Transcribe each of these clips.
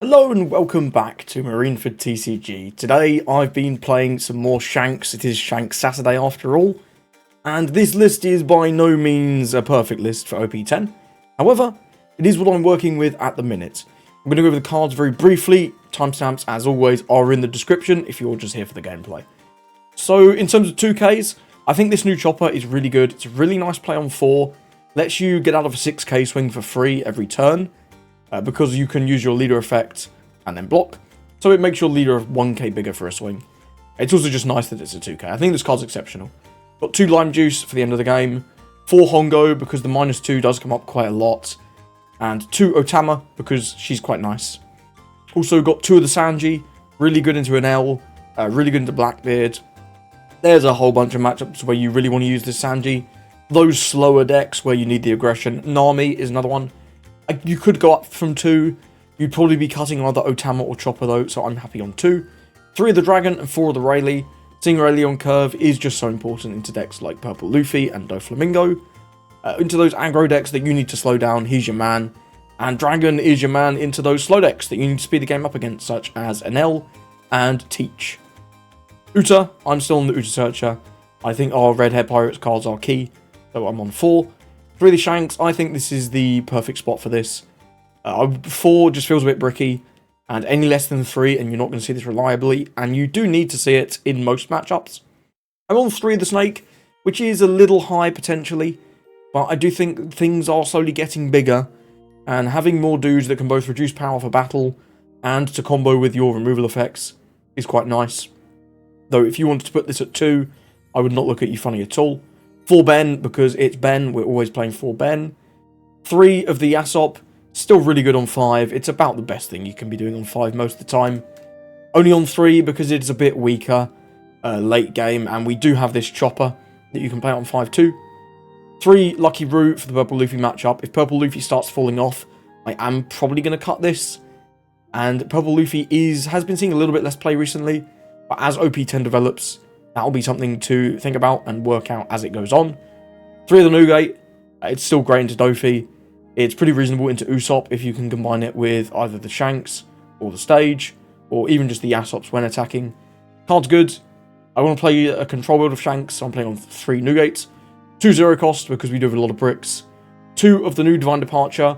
Hello and welcome back to Marineford TCG. Today I've been playing some more Shanks. It is Shanks Saturday after all. And this list is by no means a perfect list for OP10. However, it is what I'm working with at the minute. I'm going to go over the cards very briefly. Timestamps, as always, are in the description if you're just here for the gameplay. So in terms of 2Ks, I think this new chopper is really good. It's a really nice play on 4. Lets you get out of a 6K swing for free every turn. Because you can use your leader effect and then block, so it makes your leader 1k bigger for a swing. It's also just nice that it's a 2k. I think this card's exceptional. Got 2 Lime Juice for the end of the game, 4 Hongo because the -2 does come up quite a lot, and 2 Otama because she's quite nice. Also got 2 of the Sanji, really good into Enel, really good into Blackbeard. There's a whole bunch of matchups where you really want to use this Sanji. Those slower decks where you need the aggression. Nami is another one. You could go up from 2. You'd probably be cutting either Otama or Chopper though, so I'm happy on 2. 3 of the Dragon and 4 of the Rayleigh. Seeing Rayleigh on curve is just so important into decks like Purple Luffy and Doflamingo. Into those aggro decks that you need to slow down, he's your man. And Dragon is your man into those slow decks that you need to speed the game up against, such as Enel and Teach. Uta, I'm still on the Uta Searcher. I think our Red Hair Pirates cards are key, so I'm on 4. 3 of the Shanks, I think this is the perfect spot for this. 4 just feels a bit bricky, and any less than 3 and you're not going to see this reliably, and you do need to see it in most matchups. I'm on 3 of the Snake, which is a little high potentially, but I do think things are slowly getting bigger, and having more dudes that can both reduce power for battle and to combo with your removal effects is quite nice. Though if you wanted to put this at 2, I would not look at you funny at all. 4 Ben, because it's Ben, we're always playing 4 Ben. 3 of the Yasop, still really good on 5. It's about the best thing you can be doing on 5 most of the time. Only on 3 because it's a bit weaker late game, and we do have this Chopper that you can play on 5 too. 3 Lucky Root for the Purple Luffy matchup. If Purple Luffy starts falling off, I am probably going to cut this. And Purple Luffy has been seeing a little bit less play recently, but as OP10 develops, that'll be something to think about and work out as it goes on. 3 of the Nugate, it's still great into Dofi. It's pretty reasonable into Usopp if you can combine it with either the Shanks or the Stage, or even just the Yasops when attacking. Card's good. I want to play a control build of Shanks, so I'm playing on 3 Nugates. 2 0 cost because we do have a lot of bricks. 2 of the new Divine Departure.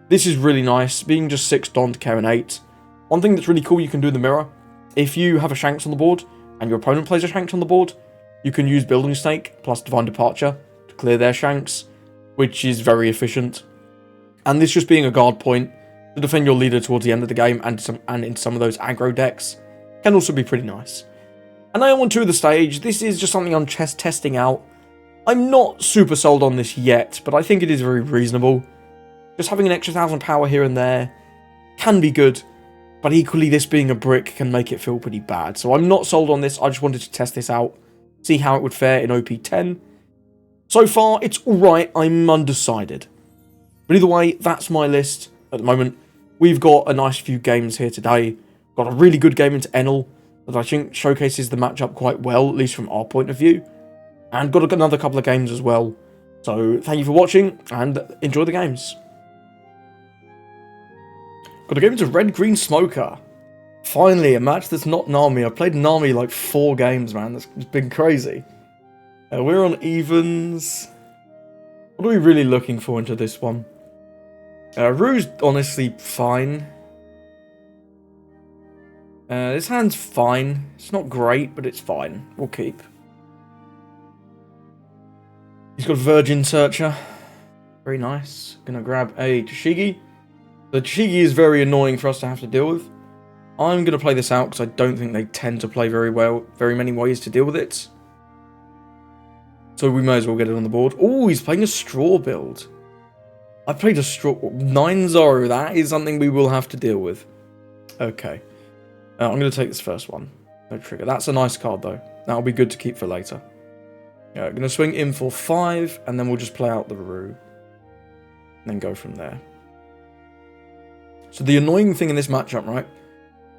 This is really nice, being just 6 Don to carry an 8. One thing that's really cool you can do in the mirror, if you have a Shanks on the board, and your opponent plays a Shanks on the board, you can use Building Snake plus Divine Departure to clear their Shanks, which is very efficient. And this just being a guard point to defend your leader towards the end of the game and in some of those aggro decks can also be pretty nice. And now on 2 of the Stage, this is just something I'm testing out. I'm not super sold on this yet, but I think it is very reasonable. Just having an extra 1000 power here and there can be good. But equally, this being a brick can make it feel pretty bad. So I'm not sold on this. I just wanted to test this out. See how it would fare in OP10. So far, it's alright. I'm undecided. But either way, that's my list at the moment. We've got a nice few games here today. Got a really good game into Enel that I think showcases the matchup quite well, at least from our point of view. And got another couple of games as well. So thank you for watching and enjoy the games. Got a game into Red Green Smoker. Finally, a match that's not Nami. I've played Nami like 4 games, man. That's been crazy. We're on evens. What are we really looking for into this one? Rue's honestly fine. This hand's fine. It's not great, but it's fine. We'll keep. He's got Virgin Searcher. Very nice. Gonna grab a Tashigi. The Tashigi is very annoying for us to have to deal with. I'm going to play this out because I don't think they tend to play very many ways to deal with it. So we may as well get it on the board. Oh, he's playing a straw build. I played a straw 9-0. That is something we will have to deal with. Okay. I'm going to take this first one. No trigger. That's a nice card though. That'll be good to keep for later. Yeah, I'm going to swing in for 5 and then we'll just play out the Rue. And then go from there. So the annoying thing in this matchup, right,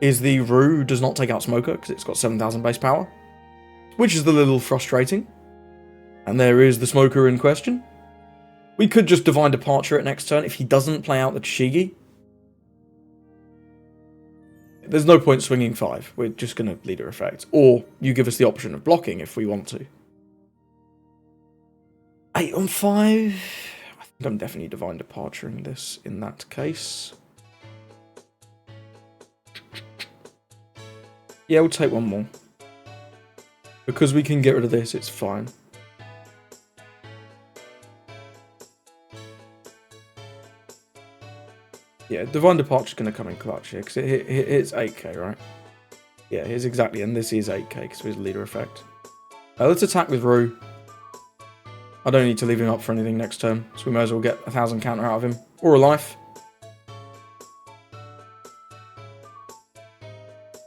is the Rue does not take out Smoker because it's got 7000 base power, which is a little frustrating. And there is the Smoker in question. We could just Divine Departure it next turn if he doesn't play out the Tashigi. There's no point swinging 5. We're just going to leader effect. Or you give us the option of blocking if we want to. 8 on 5. I think I'm definitely Divine Departuring this in that case. Yeah, we'll take one more. Because we can get rid of this, it's fine. Yeah, Divine Departure's going to come in clutch here, because it hits 8k, right? Yeah, here's exactly, and this is 8k, because it's leader effect. Let's attack with Rue. I don't need to leave him up for anything next turn, so we may as well get 1,000 counter out of him. Or a life.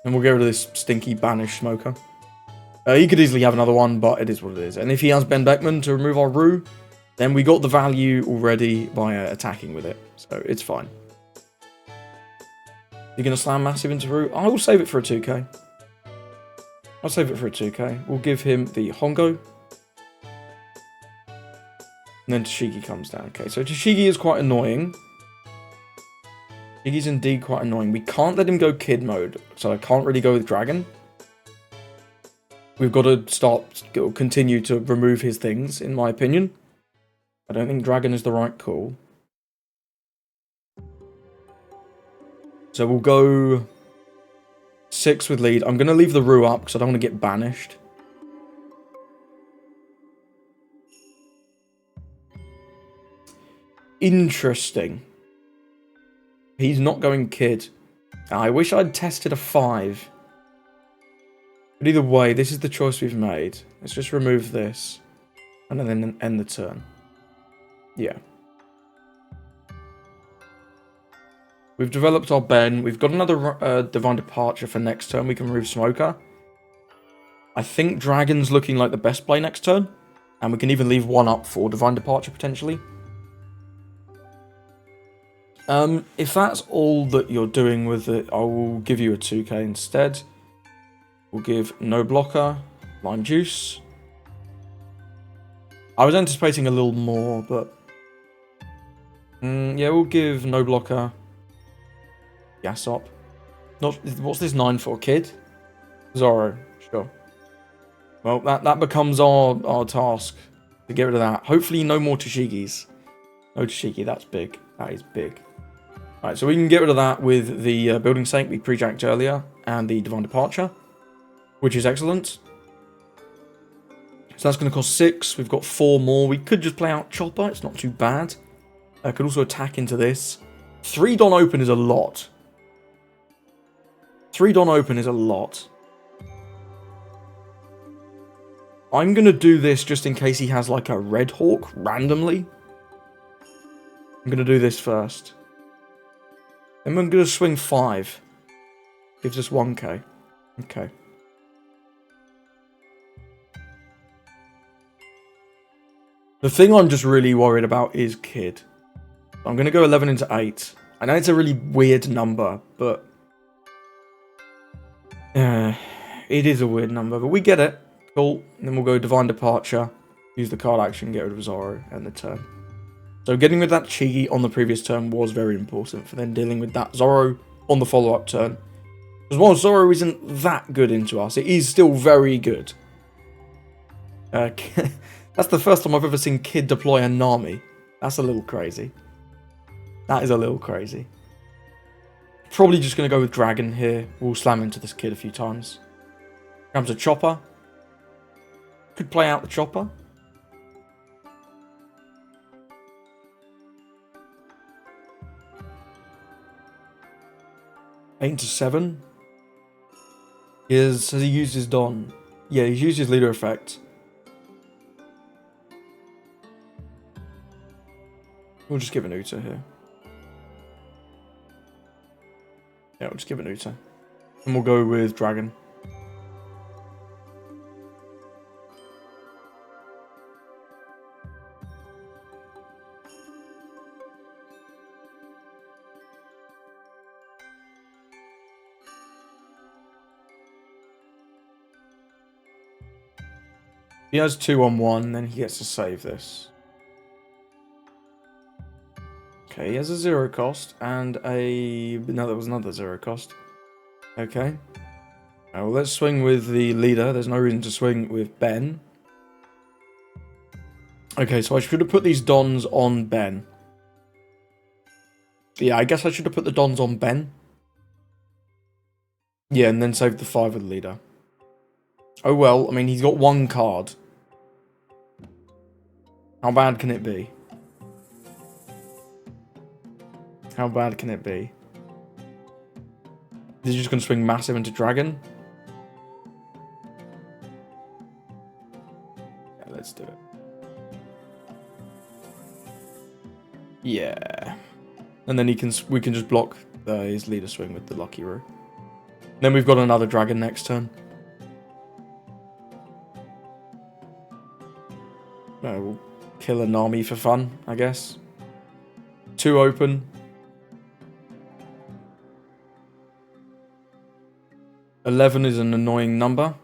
And we'll get rid of this stinky Banish Smoker. He could easily have another one, but it is what it is. And if he has Ben Beckman to remove our Rue, then we got the value already by attacking with it. So it's fine. You're going to slam massive into Rue? I will save it for a 2k. I'll save it for a 2k. We'll give him the Hongo. And then Tashigi comes down. Okay, so Tashigi is quite annoying. Tashigi's indeed quite annoying. We can't let him go kid mode, so I can't really go with Dragon. We've got to continue to remove his things, in my opinion. I don't think Dragon is the right call. So we'll go 6 with lead. I'm going to leave the Rue up because I don't want to get banished. Interesting. He's not going kid. I wish I'd tested a 5. But either way, this is the choice we've made. Let's just remove this. And then end the turn. Yeah. We've developed our Ben. We've got another Divine Departure for next turn. We can remove Smoker. I think Dragon's looking like the best play next turn. And we can even leave one up for Divine Departure, potentially. If that's all that you're doing with it, I will give you a 2k instead. We'll give no blocker, lime juice. I was anticipating a little more, but... yeah, we'll give no blocker. Gas up. Not, what's this 9 for, kid? Zoro, sure. Well, that becomes our task, to get rid of that. Hopefully no more Tashigis. No Tashigi, that's big. That is big. Alright, so we can get rid of that with the Building Saint we pre-jacked earlier, and the Divine Departure, which is excellent. So that's going to cost 6. We've got 4 more. We could just play out Chopper. It's not too bad. I could also attack into this. 3 Don Open is a lot. 3 Don Open is a lot. I'm going to do this just in case he has like a Red Hawk randomly. I'm going to do this first. And I'm going to swing 5. Gives us 1k. Okay. The thing I'm just really worried about is Kid. I'm going to go 11 into 8. I know it's a really weird number, but... it is a weird number, but we get it. Cool. And then we'll go Divine Departure. Use the card action, get rid of Zoro, and the turn. So getting rid of that Chigi on the previous turn was very important for then dealing with that Zoro on the follow-up turn. As well, Zoro isn't that good into us. It is still very good. That's the first time I've ever seen Kid deploy a Nami. That's a little crazy. That is a little crazy. Probably just going to go with Dragon here. We'll slam into this Kid a few times. Comes a Chopper. Could play out the Chopper. Eight to 7. Has he used his Don? Yeah, he's used his leader effect. We'll just give an Uta here. Yeah, we'll just give an Uta. And we'll go with Dragon. He has 2 on 1, then he gets to save this. Okay, he has a 0 cost and a... No, that was another 0 cost. Okay. Well, let's swing with the leader. There's no reason to swing with Ben. Okay, so I should have put these Dons on Ben. Yeah, I guess I should have put the Dons on Ben. Yeah, and then saved the 5 with the leader. Oh well, I mean, he's got 1 card. How bad can it be? How bad can it be? Is he just going to swing massive into Dragon? Yeah, let's do it. Yeah. And then we can just block his leader swing with the Lucky Roux. Then we've got another Dragon next turn. We'll kill a Nami for fun, I guess. 2 open. 11 is an annoying number.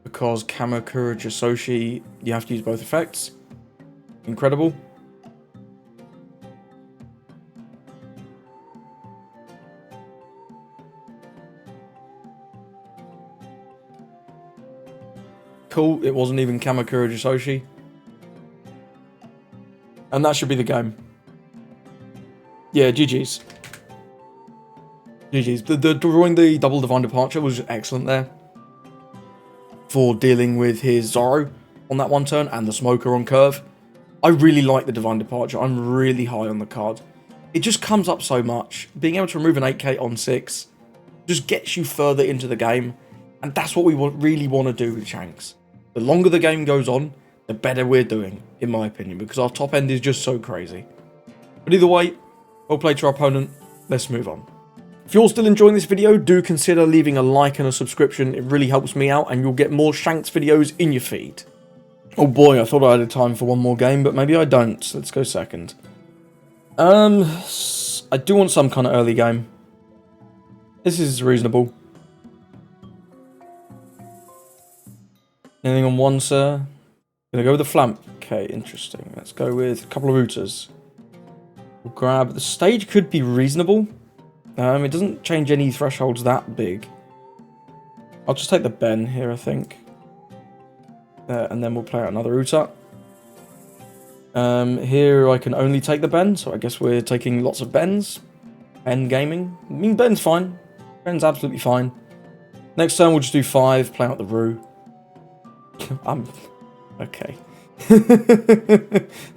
Because Kamakura Jisoshi, you have to use both effects. Incredible. Cool, it wasn't even Kamakura Jisoshi. And that should be the game. Yeah, GG's. GG's. The drawing the double Divine Departure was excellent there. For dealing with his Zoro on that 1 turn and the Smoker on curve. I really like the Divine Departure. I'm really high on the card. It just comes up so much. Being able to remove an 8k on 6 just gets you further into the game. And that's what we really want to do with Shanks. The longer the game goes on, the better we're doing, in my opinion, because our top end is just so crazy. But either way, well played to our opponent. Let's move on. If you're still enjoying this video, do consider leaving a like and a subscription. It really helps me out, and you'll get more Shanks videos in your feed. Oh boy, I thought I had time for one more game, but maybe I don't. So let's go second. I do want some kind of early game. This is reasonable. Anything on 1, sir? Gonna go with the flamp. Okay, interesting. Let's go with a couple of routers. We'll grab... The stage could be reasonable. It doesn't change any thresholds that big. I'll just take the Ben here, I think. And then we'll play out another router. Here I can only take the Ben, so I guess we're taking lots of Bens. Ben gaming. I mean, Ben's fine. Ben's absolutely fine. Next turn we'll just do 5, play out the Roux. Okay.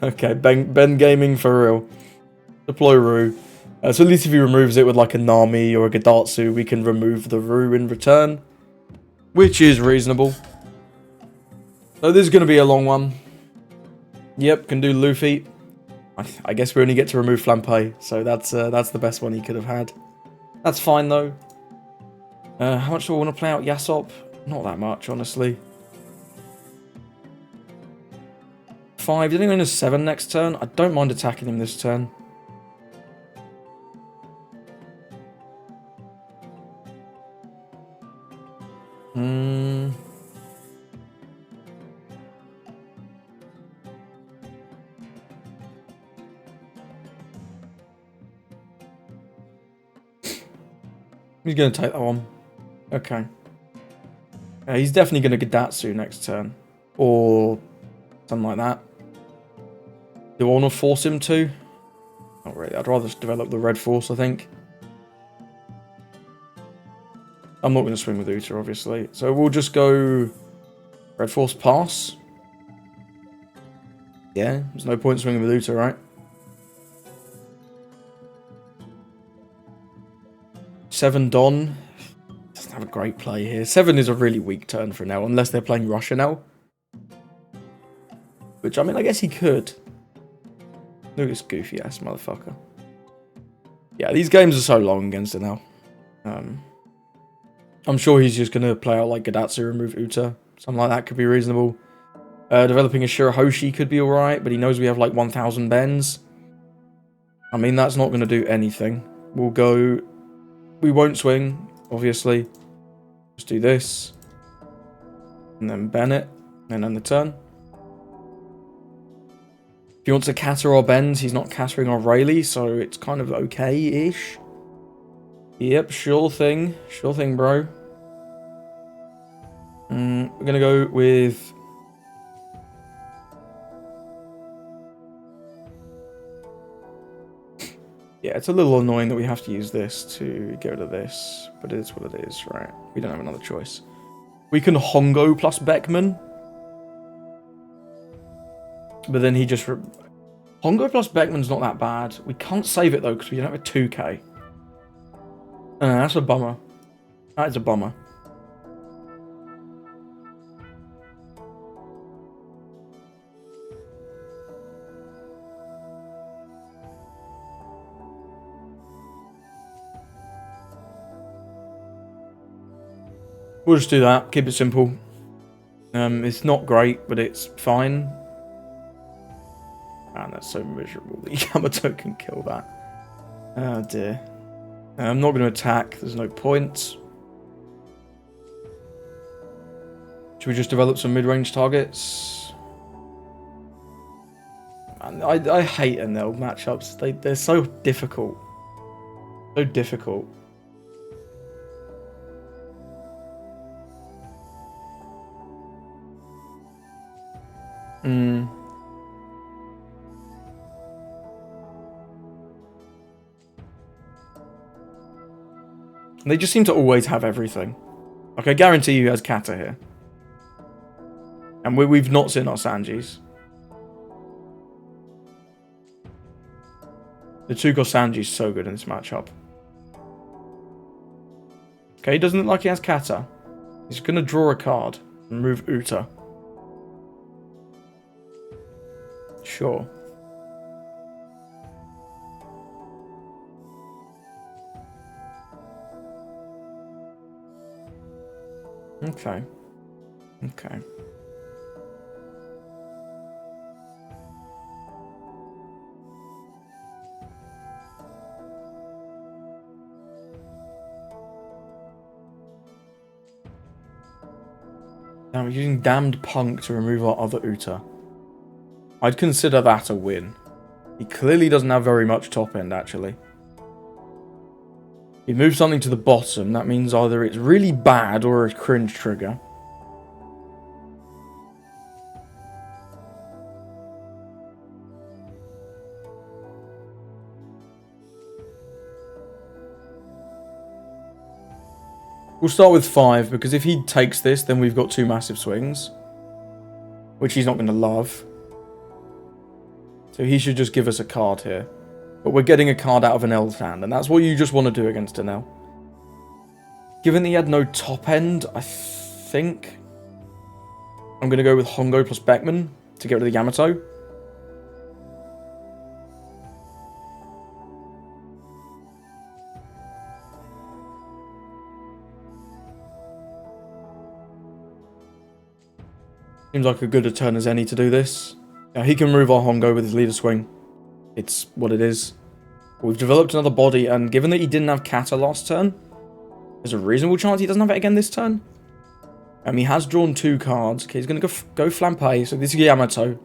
Okay, Ben gaming for real. Deploy Roux. So at least if he removes it with like a Nami or a Gadatsu, we can remove the Roux in return. Which is reasonable. So this is going to be a long one. Yep, can do Luffy. I guess we only get to remove Flampe, so that's the best one he could have had. That's fine though. How much do I want to play out Yasop? Not that much, honestly. 5. He's only going to 7 next turn. I don't mind attacking him this turn. He's going to take that one. Okay. He's definitely going to Gadatsu next turn. Or something like that. Do I want to force him to? Not really. I'd rather develop the Red Force, I think. I'm not going to swing with Uta, obviously. So we'll just go Red Force pass. Yeah, there's no point swinging with Uta, right? 7 Don. Doesn't have a great play here. 7 is a really weak turn for Enel, unless they're playing Rush Enel. Which, I mean, I guess he could. Look at this goofy ass motherfucker. Yeah, these games are so long against Enel. I'm sure he's just going to play out like Gadatsu, remove Uta. Something like that could be reasonable. Developing a Shirahoshi could be alright, but he knows we have like 1,000 bends. I mean, that's not going to do anything. We'll go... We won't swing, obviously. Just do this. And then Bennett. And then the turn. If he wants to catter our bends, he's not cattering our Rayleigh, so it's kind of okay-ish. Yep, sure thing. Sure thing, bro. We're gonna go with... Yeah, it's a little annoying that we have to use this to get rid of this, but it is what it is, right? We don't have another choice. We can Hongo plus Beckman. But then he just... Hongo plus Beckman's not that bad. We can't save it, though, because we don't have a 2k. That's a bummer. That is a bummer. We'll just do that. Keep it simple. It's not great, but it's fine. Man, that's so miserable that Yamato can kill that. Oh dear. I'm not going to attack. There's no point. Should we just develop some mid-range targets? Man, I hate Enel matchups. They're so difficult. So difficult. They just seem to always have everything. Like, I guarantee you he has Kata here. And we've not seen our Sanjis. The Tsuko Sanji's so good in this matchup. Okay, he doesn't look like he has Kata. He's going to draw a card and move Uta. Sure. Okay. Okay. Now we're using Damned Punk to remove our other Uta. I'd consider that a win. He clearly doesn't have very much top end, actually. He moves something to the bottom. That means either it's really bad or a cringe trigger. We'll start with 5, because if he takes this, then we've got 2 massive swings. Which he's not going to love. So he should just give us a card here. But we're getting a card out of Enel's hand, and that's what you just want to do against Enel. Given that he had no top end, I think I'm going to go with Hongo plus Beckman to get rid of the Yamato. Seems like a good a turn as any to do this. Now he can move our Hongo with his leader swing. It's what it is. We've developed another body, and given that he didn't have Kata last turn, there's a reasonable chance he doesn't have it again this turn. He has drawn 2 cards. Okay, he's going to go Flampe. So this is Yamato.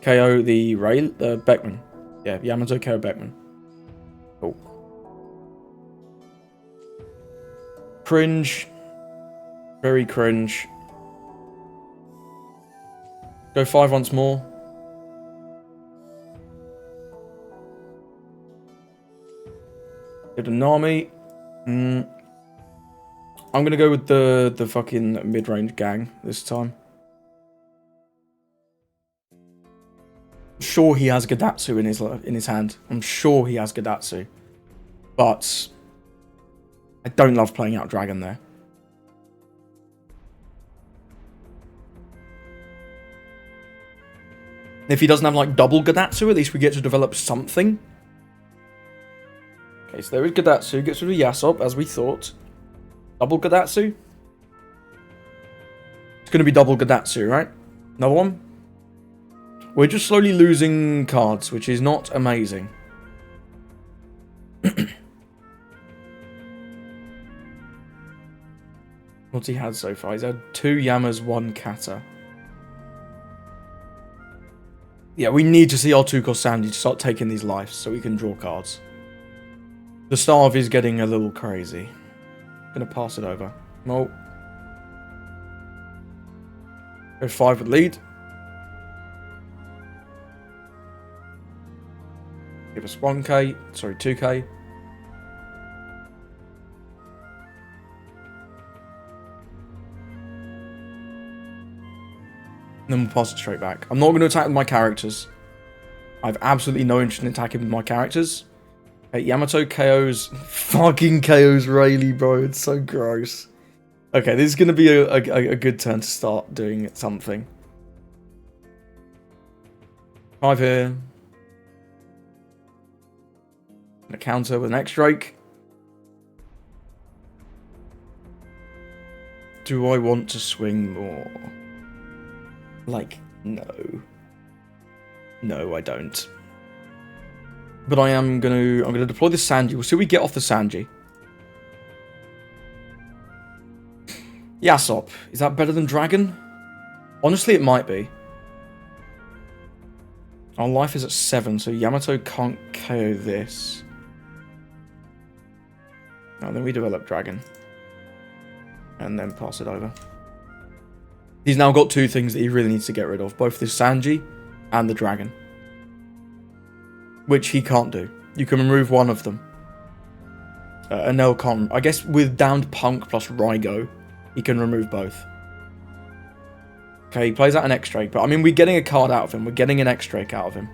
KO the Beckman. Yeah, Yamato KO Beckman. Cool. Cringe. Very cringe. Go 5 once more. Get a Nami. I'm gonna go with the fucking mid-range gang this time. I'm sure he has Gadatsu in his hand. I'm sure he has Gadatsu, but I don't love playing out Dragon there. If he doesn't have like double Gadatsu, at least we get to develop something. Okay, so there is Gadatsu, gets rid of Yasop, as we thought. Double Gadatsu? It's going to be double Gadatsu, right? Another one? We're just slowly losing cards, which is not amazing. What's he had so far? He's had 2 Yamas, 1 Kata. Yeah, we need to see our 2 Kosandi to start taking these lives so we can draw cards. The starve is getting a little crazy. Gonna pass it over. Well. Go 5 with lead. Give us 1k. Sorry, 2k. Then we'll pass it straight back. I'm not going to attack with my characters. I have absolutely no interest in attacking with my characters. Okay, Yamato KOs... Fucking KOs Rayleigh, bro. It's so gross. Okay, this is going to be a good turn to start doing something. 5 here. A counter with an X-Drake. Do I want to swing more? Like, no. No, I don't. But I'm gonna deploy the Sanji. We'll see what we get off the Sanji. Yasop. Is that better than Dragon? Honestly, it might be. Our life is at 7, so Yamato can't KO this. No, then we develop Dragon. And then pass it over. He's now got 2 things that he really needs to get rid of. Both the Sanji and the Dragon. Which he can't do. You can remove one of them. Enel can't. I guess with downed Punk plus Raigo, he can remove both. Okay, he plays out an X-Drake. But I mean, we're getting a card out of him. We're getting an X-Drake out of him.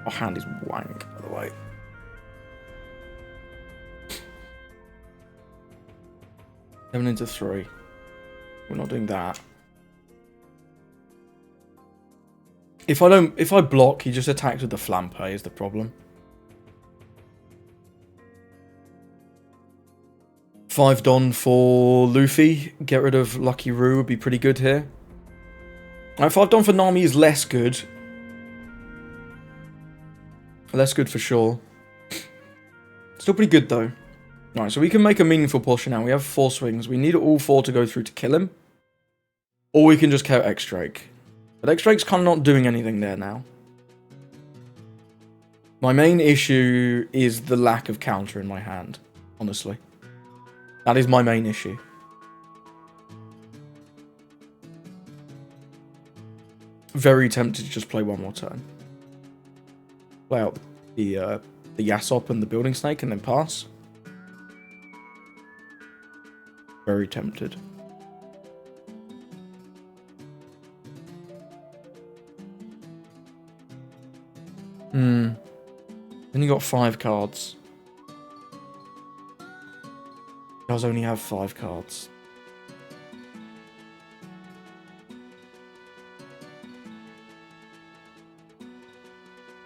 Our hand is wank, by the way. 7 into 3. We're not doing that. If I block, he just attacks with the Flampe is the problem. 5 Don for Luffy. Get rid of Lucky Roo would be pretty good here. 5 Don for Nami is less good. Less good for sure. Still pretty good though. Alright, so we can make a meaningful portion now. We have 4 swings. We need all 4 to go through to kill him. Or we can just KO X-Drake. But X-Drake's kind of not doing anything there now. My main issue is the lack of counter in my hand. Honestly. That is my main issue. Very tempted to just play one more turn. Play out the Yasop and the Building Snake and then pass. Very tempted. Then you got 5 cards. He does only have 5 cards.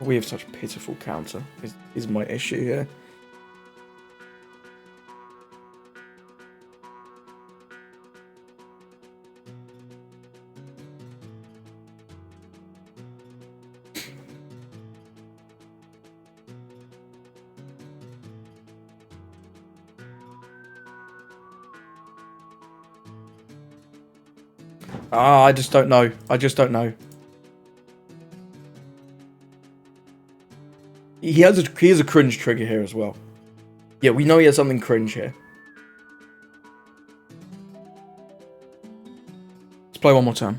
We have such pitiful counter, is my issue here. I just don't know. I just don't know. He has a cringe trigger here as well. Yeah, we know he has something cringe here. Let's play one more time.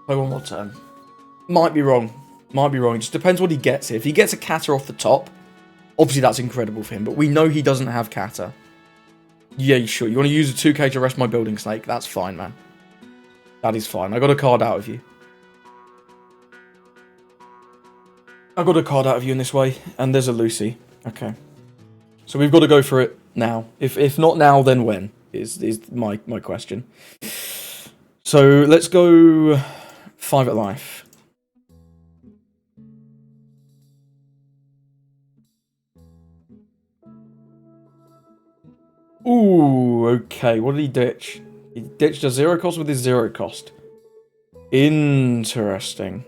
Play one more turn. Might be wrong. Might be wrong. It just depends what he gets here. If he gets a Kata off the top, obviously that's incredible for him. But we know he doesn't have Kata. Yeah, sure. You want to use a 2k to rest my Building Snake? That's fine, man. That is fine. I got a card out of you. I got a card out of you in this way. And there's a Lucy. Okay. So we've got to go for it now. If not now, then when? Is my question. So let's go 5 at life. Ooh, okay. What did he ditch? He ditched a 0 cost with his 0 cost. Interesting.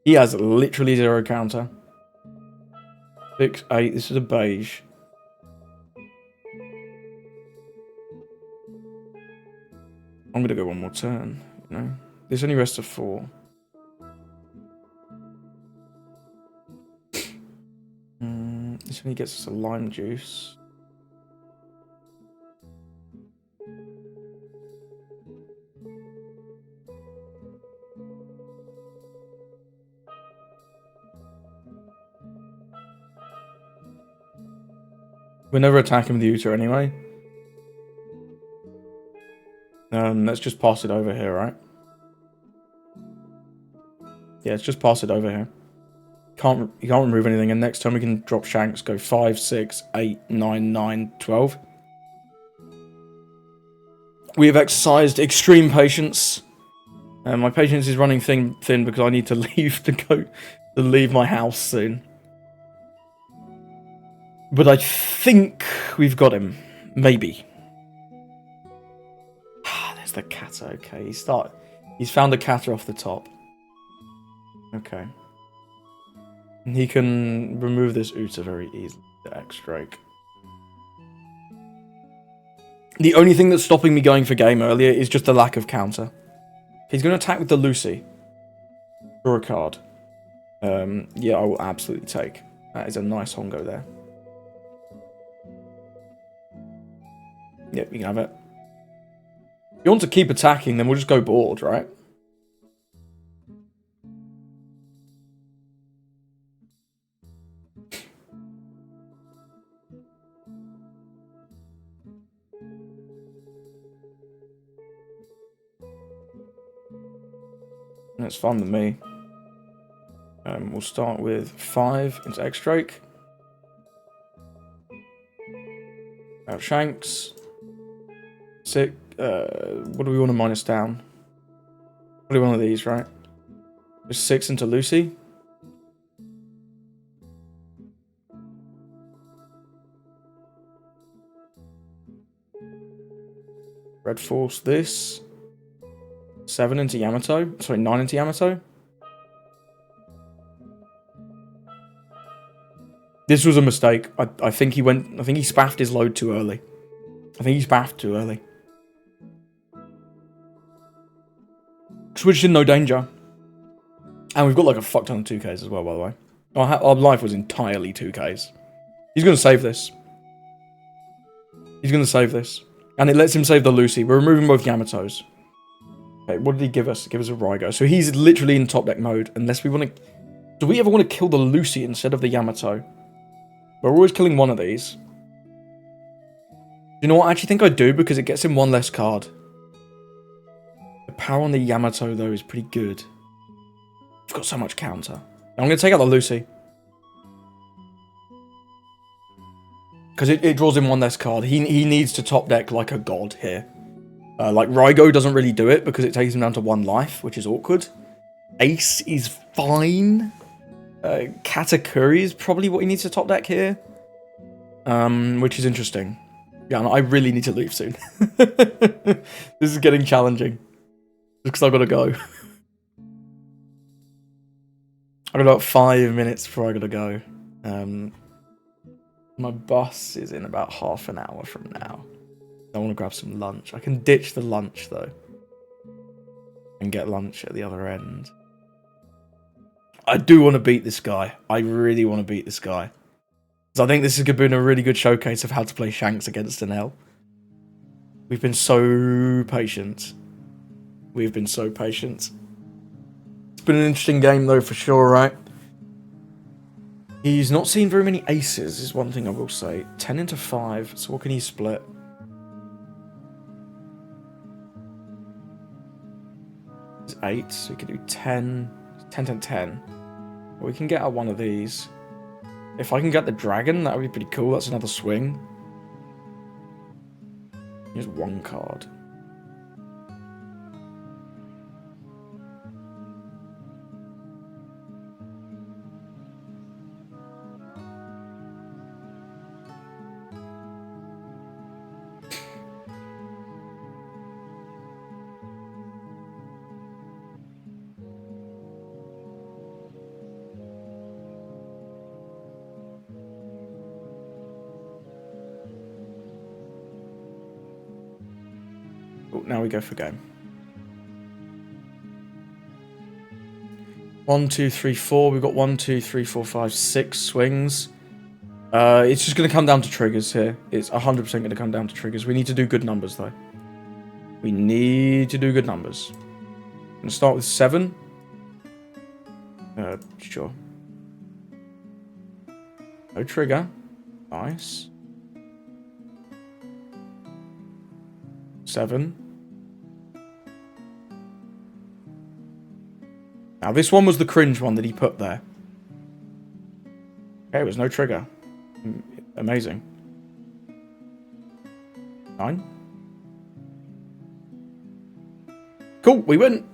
He has literally 0 counter. 6, 8. This is a beige. I'm gonna go one more turn, you know. This only rests to 4. This only gets us a lime juice. We're never attacking with the Uta anyway. Let's just pass it over here, right? Yeah, let's just pass it over here. You can't remove anything, and next time we can drop Shanks, go 5, 6, 8, 9, 9, 12. We have exercised extreme patience. My patience is running thin because I need to leave to leave my house soon. But I think we've got him. Maybe. There's the Kata. Okay, he's found the Kata off the top. Okay. And he can remove this Uta very easily. The X-Drake. The only thing that's stopping me going for game earlier is just the lack of counter. He's going to attack with the Lucy. Draw a card. Yeah, I will absolutely take. That is a nice Hongo there. Yep, you can have it. If you want to keep attacking, then we'll just go board, right? That's fine with me. We'll start with 5 into X-Drake. Out Shanks. 6. What do we want to minus down? Probably one of these, right? Just 6 into Lucy. Red Force this. 7 into Yamato. Sorry, 9 into Yamato. This was a mistake. I think he spaffed his load too early. I think he spaffed too early. Switched in no danger. And we've got like a fuck ton of 2Ks as well, by the way. Our life was entirely 2Ks. He's going to save this. He's going to save this. And it lets him save the Lucy. We're removing both Yamatos. Okay, what did he give us? Give us a Raigo. So he's literally in top deck mode. Unless we want to... Do we ever want to kill the Lucy instead of the Yamato? We're always killing one of these. You know what? I actually think I do because it gets him one less card. The power on the Yamato, though, is pretty good. I've got so much counter. I'm going to take out the Lucy. Because it draws him one less card. He needs to top deck like a god here. Like, Raigo doesn't really do it because it takes him down to 1 life, which is awkward. Ace is fine. Katakuri is probably what he needs to top deck here. Which is interesting. Yeah, I really need to leave soon. This is getting challenging. Just because I've got to go. I've got about 5 minutes before I got to go. My bus is in about half an hour from now. I want to grab some lunch. I can ditch the lunch, though. And get lunch at the other end. I do want to beat this guy. I really want to beat this guy. So I think this is going to be a really good showcase of how to play Shanks against Enel. We've been so patient. We've been so patient. It's been an interesting game, though, for sure, right? He's not seen very many aces, is one thing I will say. 10 into 5, so what can he split? It's 8, so he can do 10. 10, 10, 10. We can get out one of these. If I can get the dragon, that would be pretty cool. That's another swing. Here's 1 card. Oh, now we go for game. 1, 2, 3, 4. We've got 1, 2, 3, 4, 5, 6 swings. It's just going to come down to triggers here. It's 100% going to come down to triggers. We need to do good numbers, though. We need to do good numbers. I'm going to start with 7. Sure. No trigger. Nice. 7. Now, this one was the cringe one that he put there. Okay, it was no trigger. Amazing. 9. Cool, we win.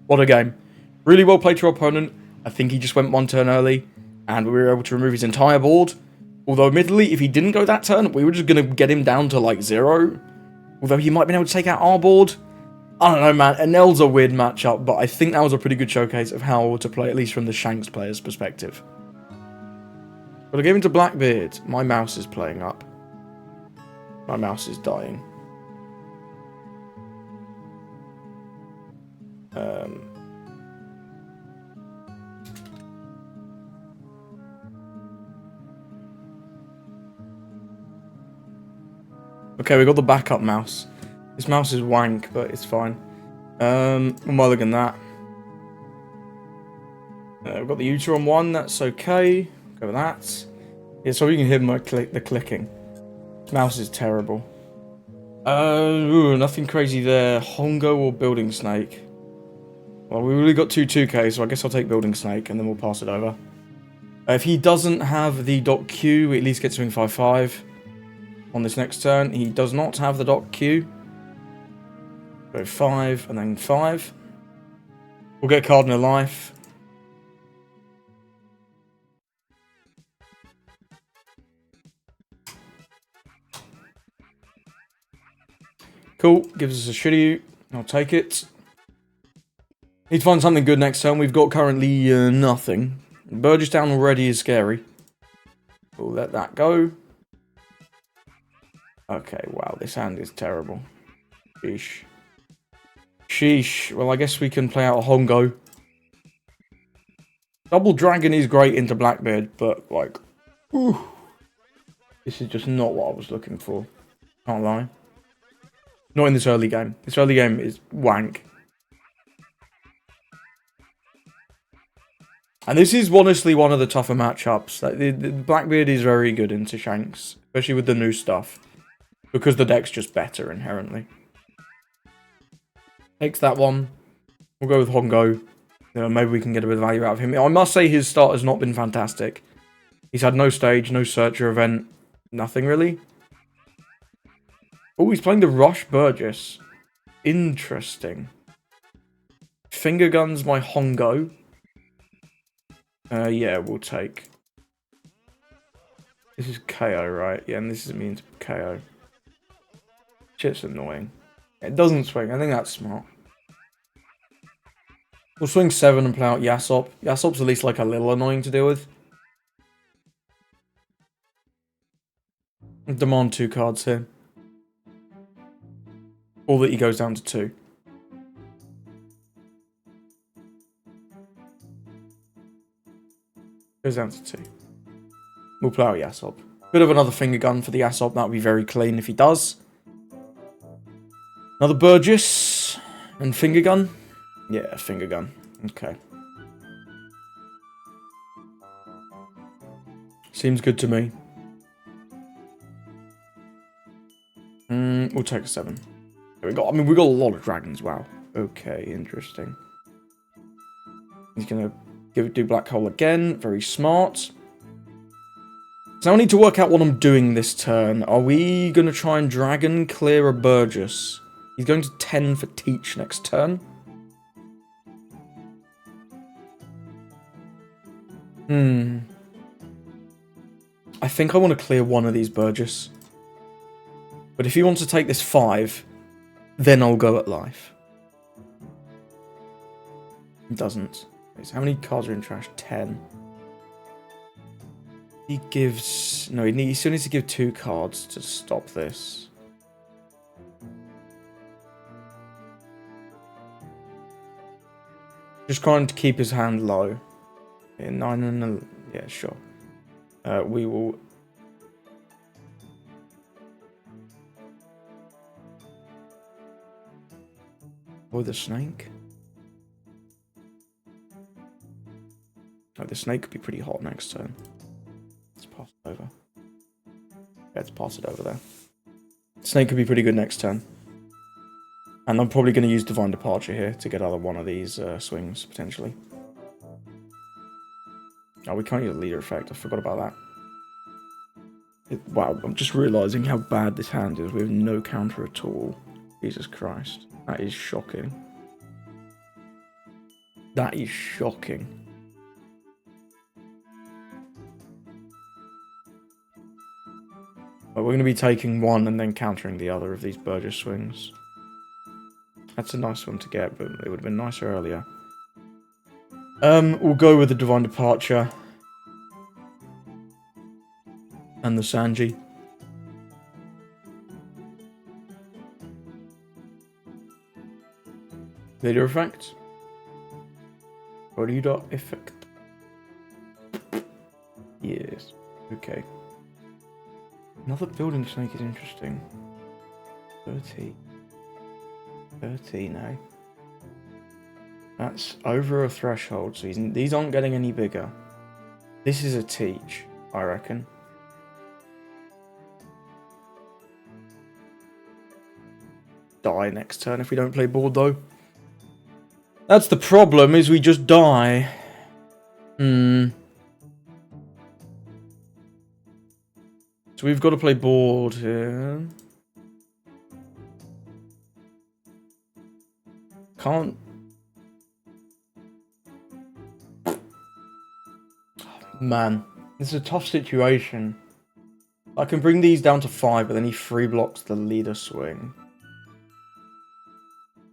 What a game. Really well played to our opponent. I think he just went 1 turn early, and we were able to remove his entire board. Although, admittedly, if he didn't go that turn, we were just going to get him down to, like, 0. Although he might have been able to take out our board. I don't know, man. Enel's a weird matchup, but I think that was a pretty good showcase of how to play, at least from the Shanks player's perspective. But I gave him to Blackbeard. My mouse is playing up. My mouse is dying. Okay, we got the backup mouse. This mouse is wank, but it's fine. More than that. We've got the Uter on 1, that's okay. Go with that. Yeah, so you can hear the clicking. This mouse is terrible. Nothing crazy there. Hongo or Building Snake? Well, we really got 2-2K, so I guess I'll take Building Snake, and then we'll pass it over. If he doesn't have the dot Q, we at least get swing 5-5 on this next turn. He does not have the dot Q. Go 5, and then 5. We'll get Cardinal Life. Cool, gives us a Shiryu. I'll take it. Need to find something good next turn. We've got currently nothing. Burgess down already is scary. We'll let that go. Okay, wow, this hand is terrible. Sheesh. Sheesh. Well, I guess we can play out a Hongo. Double Dragon is great into Blackbeard, but, like, whew, this is just not what I was looking for. Can't lie. Not in this early game. This early game is wank. And this is honestly one of the tougher matchups. Like, the Blackbeard is very good into Shanks, especially with the new stuff, because the deck's just better inherently. Takes that one. We'll go with Hongo. Maybe we can get a bit of value out of him. I must say his start has not been fantastic. He's had no stage, no searcher event, nothing really. Oh, he's playing the Rush Burgess. Interesting. Finger guns my Hongo. Yeah, we'll take. This is KO, right? Yeah, and this is means KO. Shit's annoying. It doesn't swing. I think that's smart. We'll swing 7 and play out Yasop. Yasop's at least like a little annoying to deal with. Demand 2 cards here. Or that he goes down to 2. Goes down to 2. We'll play out Yasop. Bit of another finger gun for the Yasop. That would be very clean if he does. Another Burgess. And finger gun. Yeah, finger gun. Okay. Seems good to me. We'll take a 7. We got a lot of dragons. Wow. Okay, interesting. He's gonna do Black Hole again. Very smart. So I need to work out what I'm doing this turn. Are we gonna try and dragon clear a Burgess? He's going to 10 for Teach next turn. I think I want to clear one of these Burgess. But if he wants to take this 5, then I'll go at life. He doesn't. Okay, so how many cards are in trash? 10. He gives... No, he still needs to give 2 cards to stop this. Just trying to keep his hand low. Yeah, 9 and... Yeah, sure. We will... Oh, the snake? Oh, the snake could be pretty hot next turn. Let's pass it over. Yeah, let's pass it over there. Snake could be pretty good next turn. And I'm probably going to use Divine Departure here to get either one of these swings, potentially. Oh, we can't use a leader effect. I forgot about that. Wow, I'm just realising how bad this hand is. We have no counter at all. Jesus Christ. That is shocking. That is shocking. But we're going to be taking one and then countering the other of these Burgess swings. That's a nice one to get, but it would have been nicer earlier. We'll go with the Divine Departure. And the Sanji. Leader effect. Leader effect. Yes. Okay. Another building snake is interesting. 30 now. That's over a threshold, so these aren't getting any bigger. This is a teach, I reckon. Die next turn if we don't play board, though. That's the problem, is we just die. So we've got to play board here. Can't... Man, this is a tough situation. I can bring these down to 5, but then he free blocks the leader swing.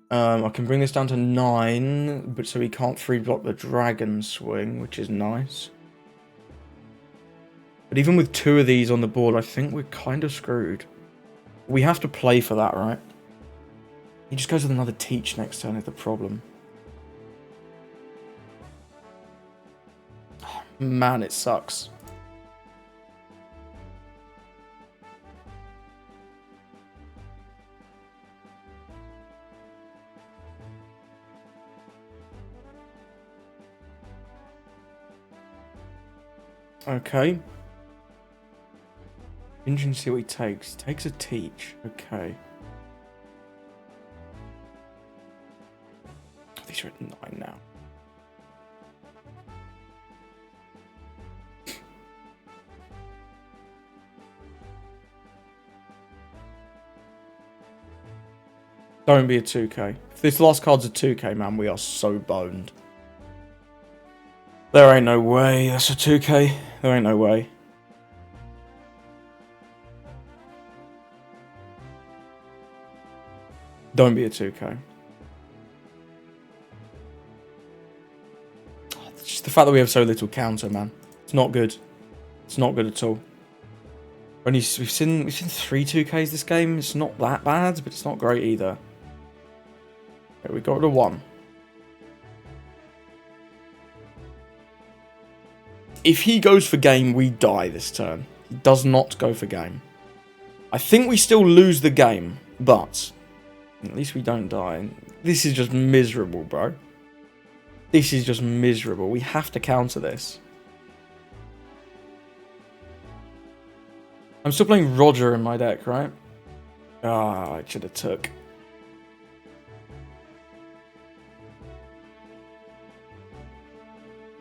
I can bring this down to 9, but so he can't free block the dragon swing, which is nice. But even with 2 of these on the board, I think we're kind of screwed. We have to play for that, right? He just goes with another teach next turn is the problem. Oh, man, it sucks. Okay. Interesting to see what he takes. He takes a teach. Okay. These are at 9 now. Don't be a 2k. If this last card's a 2k, man, we are so boned. There ain't no way that's a 2k. There ain't no way. Don't be a 2k. It's just the fact that we have so little counter, man. It's not good. It's not good at all. We've seen 3 2ks this game. It's not that bad, but it's not great either. Okay, we got rid of 1. If he goes for game, we die this turn. He does not go for game. I think we still lose the game, but at least we don't die. This is just miserable, bro. This is just miserable. We have to counter this. I'm still playing Roger in my deck, right? Ah, I should have took.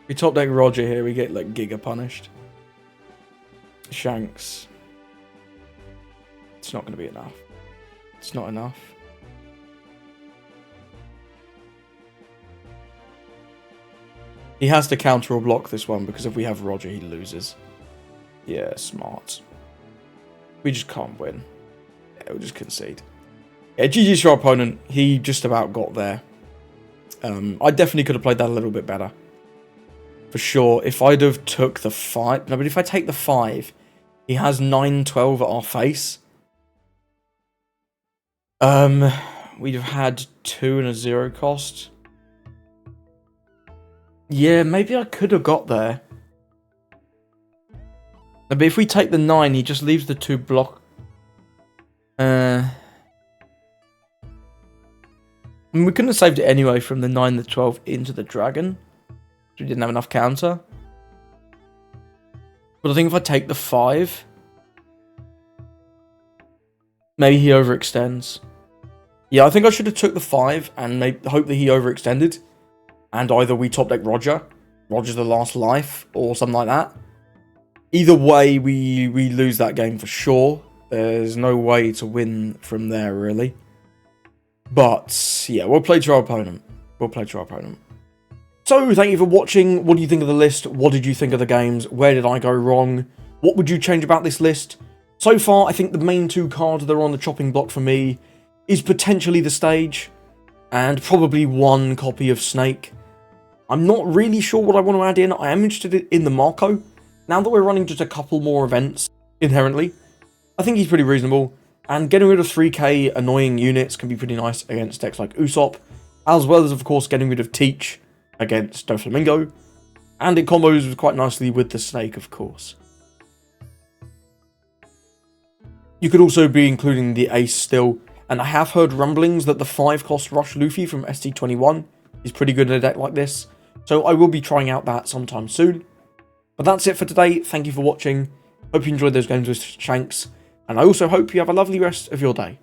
We top deck Roger here, we get like Giga punished. Shanks. It's not going to be enough. It's not enough. He has to counter or block this one because if we have Roger, he loses. Yeah, smart. We just can't win. Yeah, we'll just concede. Yeah, GG's to our opponent. He just about got there. I definitely could have played that a little bit better. for sure. If I'd have took the 5... No, but if I take the 5, he has 9-12 at our face. We'd have had 2 and a 0 cost. Yeah, maybe I could have got there. No, but if we take the 9, he just leaves the 2 block. We couldn't have saved it anyway from the 9, the 12 into the dragon. We didn't have enough counter. But I think if I take the 5, maybe he overextends. Yeah, I think I should have took the 5 and maybe hope that he overextended. And either we top deck Roger's the last life, or something like that. Either way, we lose that game for sure. There's no way to win from there, really. But, yeah, we'll play to our opponent. So, thank you for watching. What do you think of the list? What did you think of the games? Where did I go wrong? What would you change about this list? So far, I think the main 2 cards that are on the chopping block for me is potentially the stage, and probably 1 copy of Snake. I'm not really sure what I want to add in. I am interested in the Marco. Now that we're running just a couple more events, inherently, I think he's pretty reasonable. And getting rid of 3k annoying units can be pretty nice against decks like Usopp, as well as, of course, getting rid of Teach against Doflamingo. And it combos quite nicely with the Snake, of course. You could also be including the Ace still. And I have heard rumblings that the 5-cost Rush Luffy from ST21 is pretty good in a deck like this. So I will be trying out that sometime soon. But that's it for today. Thank you for watching. Hope you enjoyed those games with Shanks. And I also hope you have a lovely rest of your day.